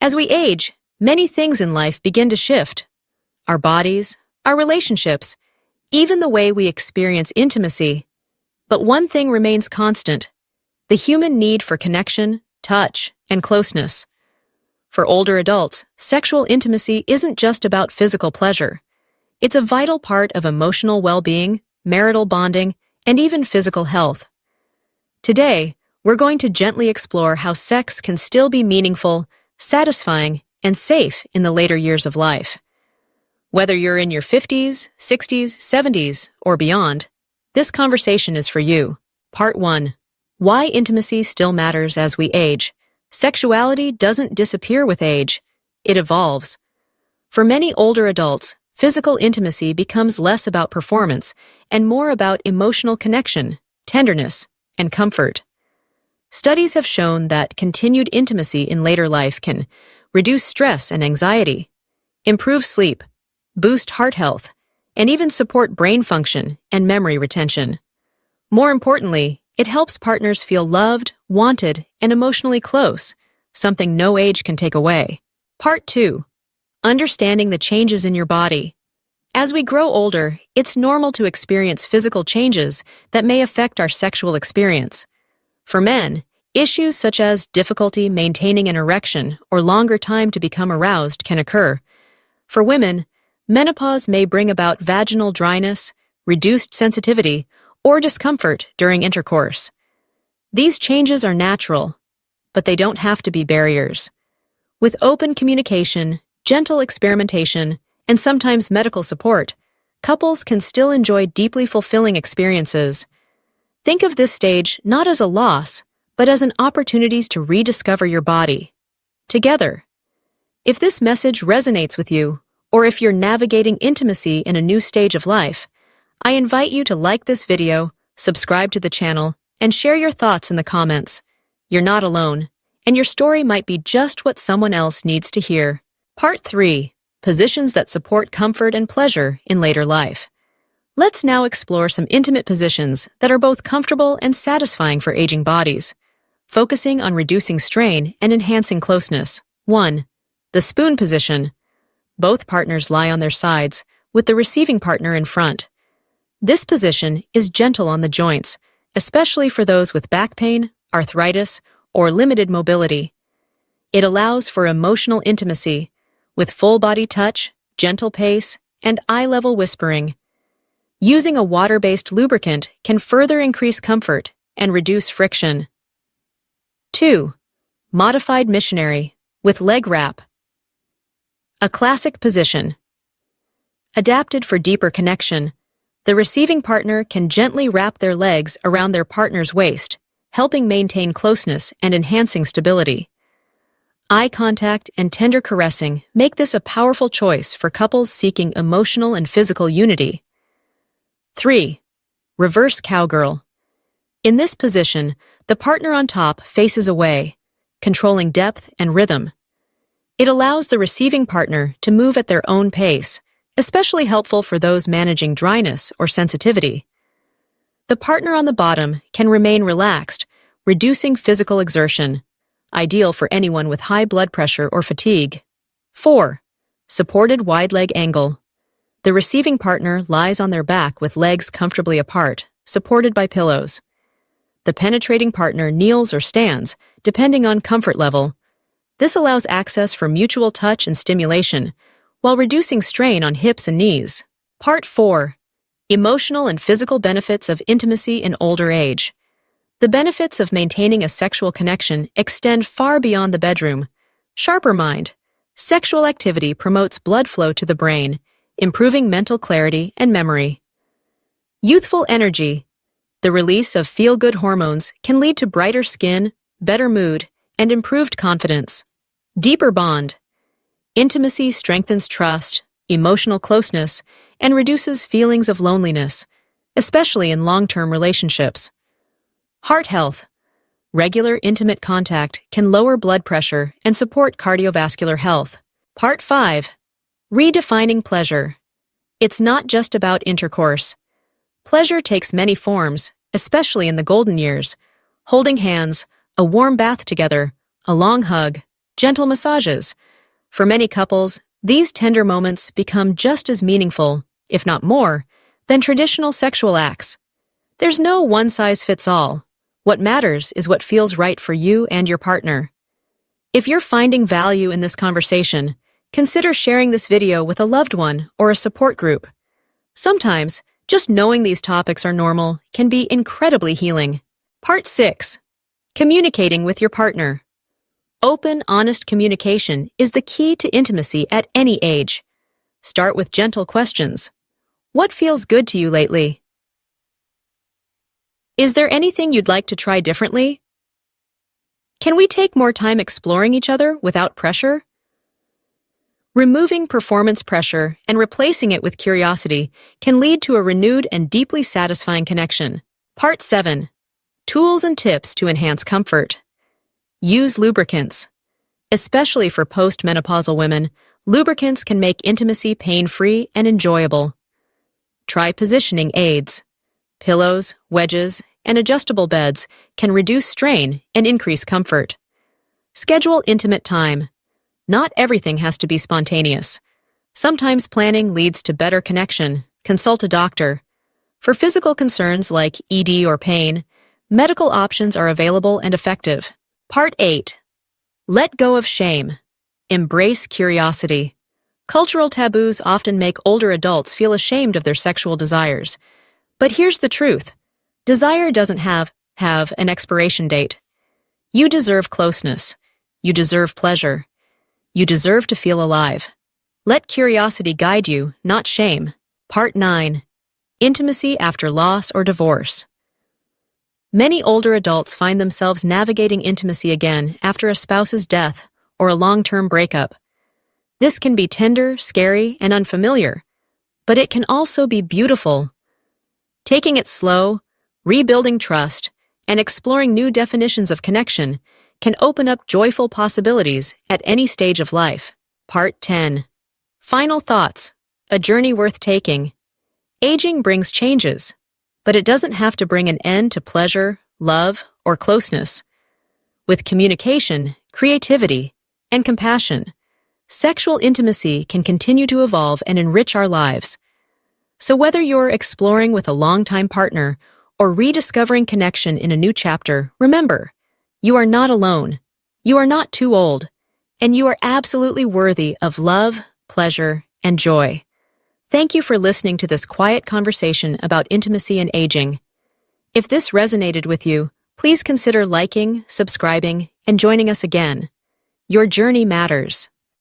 As we age, many things in life begin to shift. Our bodies, our relationships, even the way we experience intimacy. But one thing remains constant: the human need for connection, touch, and closeness. For older adults, sexual intimacy isn't just about physical pleasure. It's a vital part of emotional well-being, marital bonding, and even physical health. Today, we're going to gently explore how sex can still be meaningful, satisfying, and safe in the later years of life. Whether you're in your 50s, 60s, 70s, or beyond, this conversation is for you. Part 1. Why intimacy still matters as we age. Sexuality doesn't disappear with age. It evolves. For many older adults, physical intimacy becomes less about performance and more about emotional connection, tenderness, and comfort. Studies have shown that continued intimacy in later life can reduce stress and anxiety, improve sleep, boost heart health, and even support brain function and memory retention. More importantly, it helps partners feel loved, wanted, and emotionally close, something no age can take away. Part 2. Understanding the changes in your body. As we grow older, it's normal to experience physical changes that may affect our sexual experience. For men, issues such as difficulty maintaining an erection or longer time to become aroused can occur. For women, menopause may bring about vaginal dryness, reduced sensitivity, or discomfort during intercourse. These changes are natural, but they don't have to be barriers. With open communication, gentle experimentation, and sometimes medical support, couples can still enjoy deeply fulfilling experiences. Think of this stage not as a loss, but as an opportunity to rediscover your body together. If this message resonates with you, or if you're navigating intimacy in a new stage of life, I invite you to like this video, subscribe to the channel, and share your thoughts in the comments. You're not alone, and your story might be just what someone else needs to hear. Part 3. Positions that support comfort and pleasure in later life. Let's now explore some intimate positions that are both comfortable and satisfying for aging bodies, focusing on reducing strain and enhancing closeness. 1. The spoon position. Both partners lie on their sides, with the receiving partner in front. This position is gentle on the joints, especially for those with back pain, arthritis, or limited mobility. It allows for emotional intimacy, with full-body touch, gentle pace, and eye-level whispering. Using a water-based lubricant can further increase comfort and reduce friction. 2. Modified Missionary, with leg wrap. A classic position. Adapted for deeper connection, the receiving partner can gently wrap their legs around their partner's waist, helping maintain closeness and enhancing stability. Eye contact and tender caressing make this a powerful choice for couples seeking emotional and physical unity. 3. Reverse Cowgirl. In this position, the partner on top faces away, controlling depth and rhythm. It allows the receiving partner to move at their own pace, especially helpful for those managing dryness or sensitivity. The partner on the bottom can remain relaxed, reducing physical exertion, ideal for anyone with high blood pressure or fatigue. 4. Supported wide leg angle. The receiving partner lies on their back with legs comfortably apart, supported by pillows. The penetrating partner kneels or stands, depending on comfort level. This allows access for mutual touch and stimulation, while reducing strain on hips and knees. Part 4. Emotional and physical benefits of intimacy in older age. The benefits of maintaining a sexual connection extend far beyond the bedroom. Sharper mind. Sexual activity promotes blood flow to the brain, improving mental clarity and memory. Youthful energy. The release of feel-good hormones can lead to brighter skin, better mood, and improved confidence. Deeper bond. Intimacy strengthens trust, emotional closeness, and reduces feelings of loneliness, especially in long-term relationships. Heart health. Regular intimate contact can lower blood pressure and support cardiovascular health. Part 5. Redefining pleasure. It's not just about intercourse. Pleasure takes many forms, especially in the golden years. Holding hands, a warm bath together, a long hug, gentle massages. For many couples, these tender moments become just as meaningful, if not more, than traditional sexual acts. There's no one-size-fits-all. What matters is what feels right for you and your partner. If you're finding value in this conversation, consider sharing this video with a loved one or a support group. Sometimes, just knowing these topics are normal can be incredibly healing. Part 6. Communicating with your partner. Open, honest communication is the key to intimacy at any age. Start with gentle questions. What feels good to you lately? Is there anything you'd like to try differently? Can we take more time exploring each other without pressure? Removing performance pressure and replacing it with curiosity can lead to a renewed and deeply satisfying connection. Part 7. Tools and tips to enhance comfort. Use lubricants. Especially for post-menopausal women, lubricants can make intimacy pain-free and enjoyable. Try positioning aids. Pillows, wedges, and adjustable beds can reduce strain and increase comfort. Schedule intimate time. Not everything has to be spontaneous. Sometimes planning leads to better connection. Consult a doctor. For physical concerns like ED or pain, medical options are available and effective. Part 8. Let go of shame. Embrace curiosity. Cultural taboos often make older adults feel ashamed of their sexual desires. But here's the truth. Desire doesn't have an expiration date. You deserve closeness. You deserve pleasure. You deserve to feel alive. Let curiosity guide you, not shame. Part 9. Intimacy after loss or divorce. Many older adults find themselves navigating intimacy again after a spouse's death or a long-term breakup. This can be tender, scary, and unfamiliar, but it can also be beautiful. Taking it slow, rebuilding trust, and exploring new definitions of connection can open up joyful possibilities at any stage of life. Part 10. Final thoughts. A journey worth taking. Aging brings changes, but it doesn't have to bring an end to pleasure, love, or closeness. With communication, creativity, and compassion, sexual intimacy can continue to evolve and enrich our lives. So whether you're exploring with a longtime partner or rediscovering connection in a new chapter, remember, you are not alone, you are not too old, and you are absolutely worthy of love, pleasure, and joy. Thank you for listening to this quiet conversation about intimacy and aging. If this resonated with you, please consider liking, subscribing, and joining us again. Your journey matters.